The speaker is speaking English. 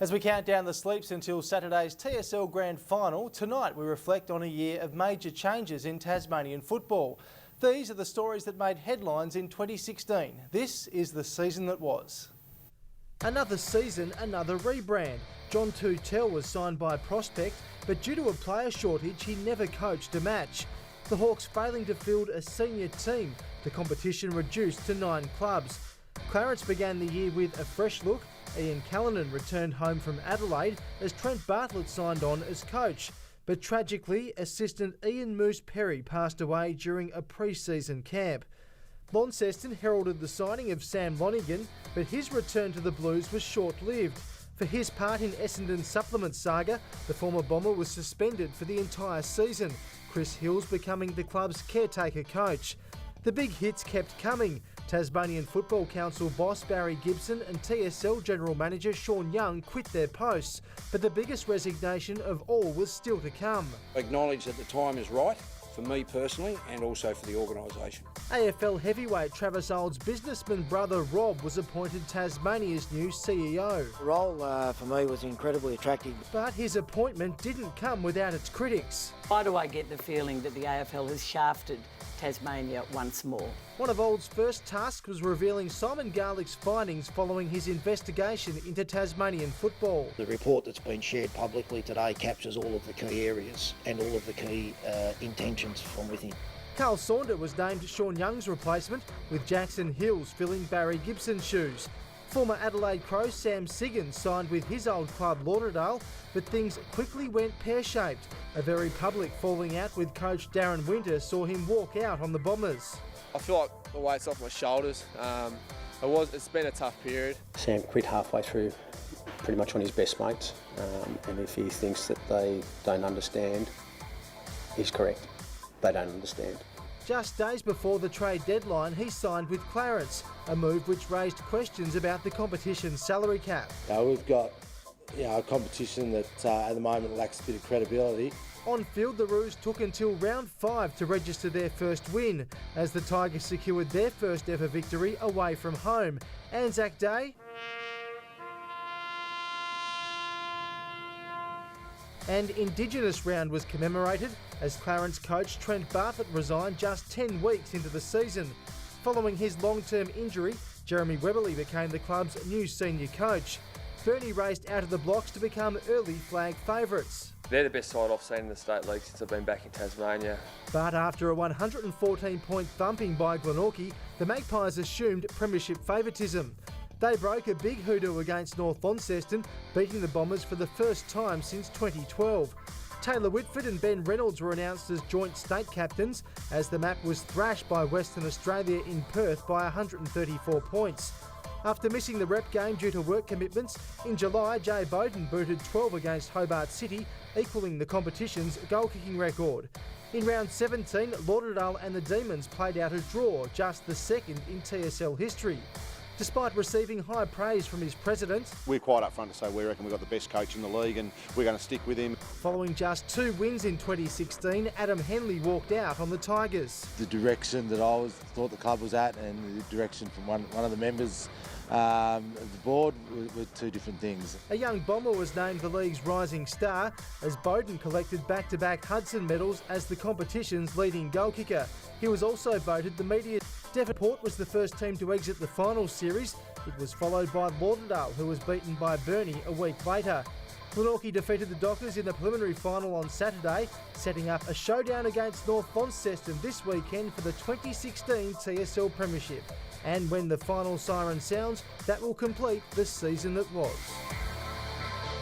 As we count down the sleeps until Saturday's TSL Grand Final, tonight we reflect on a year of major changes in Tasmanian football. These are the stories that made headlines in 2016. This is the season that was. Another season, another rebrand. John Tutell was signed by Prospect, but due to a player shortage, he never coached a match. The Hawks failing to field a senior team, the competition reduced to 9 clubs. Clarence began the year with a fresh look. Ian Callanan returned home from Adelaide as Trent Bartlett signed on as coach. But tragically, assistant Ian Moose Perry passed away during a pre-season camp. Launceston heralded the signing of Sam Lonigan, but his return to the Blues was short-lived. For his part in Essendon's supplement saga, the former Bomber was suspended for the entire season, Chris Hills becoming the club's caretaker coach. The big hits kept coming. Tasmanian Football Council boss Barry Gibson and TSL General Manager Sean Young quit their posts, but the biggest resignation of all was still to come. I acknowledge that the time is right, for me personally and also for the organisation. AFL heavyweight Travis Old's businessman brother Rob was appointed Tasmania'S new CEO. The role for me was incredibly attractive. But his appointment didn't come without its critics. Why do I get the feeling that the AFL has shafted Tasmania once more? One of Old's first tasks was revealing Simon Garlick's findings following his investigation into Tasmanian football. The report that's been shared publicly today captures all of the key areas and all of the key intentions from within. Carl Saunder was named Sean Young's replacement, with Jackson Hills filling Barry Gibson's shoes. Former Adelaide Crow Sam Siggins signed with his old club Lauderdale, but things quickly went pear-shaped. A very public falling out with coach Darren Winter saw him walk out on the Bombers. I feel like the weight's off my shoulders. It's been a tough period. Sam quit halfway through, pretty much on his best mates, and if he thinks that they don't understand, he's correct. They don't understand. Just days before the trade deadline, he signed with Clarence, a move which raised questions about the competition's salary cap. We've got a competition that at the moment lacks a bit of credibility. On field, the Roos took until round 5 to register their first win, as the Tigers secured their first ever victory away from home. Anzac Day, and Indigenous Round was commemorated as Clarence coach Trent Bartlett resigned just 10 weeks into the season. Following his long-term injury, Jeremy Webberley became the club's new senior coach. Burnie raced out of the blocks to become early flag favourites. They're the best side I've seen in the State League since I've been back in Tasmania. But after a 114-point thumping by Glenorchy, the Magpies assumed premiership favouritism. They broke a big hoodoo against North Launceston, beating the Bombers for the first time since 2012. Taylor Whitford and Ben Reynolds were announced as joint state captains as the map was thrashed by Western Australia in Perth by 134 points. After missing the rep game due to work commitments, in July Jay Bowden booted 12 against Hobart City, equalling the competition's goal-kicking record. In round 17, Lauderdale and the Demons played out a draw, just the second in TSL history. Despite receiving high praise from his president, we're quite upfront to say we reckon we've got the best coach in the league and we're going to stick with him. Following just 2 wins in 2016, Adam Henley walked out on the Tigers. The direction that I thought the club was at and the direction from one of the members of the board were two different things. A young Bomber was named the league's rising star as Bowden collected back-to-back Hudson medals as the competition's leading goal kicker. He was also voted the media. Devonport was the first team to exit the final series. It was followed by Lauderdale, who was beaten by Burnie a week later. Glenorchy defeated the Dockers in the preliminary final on Saturday, setting up a showdown against North Launceston this weekend for the 2016 TSL Premiership. And when the final siren sounds, that will complete the season that was.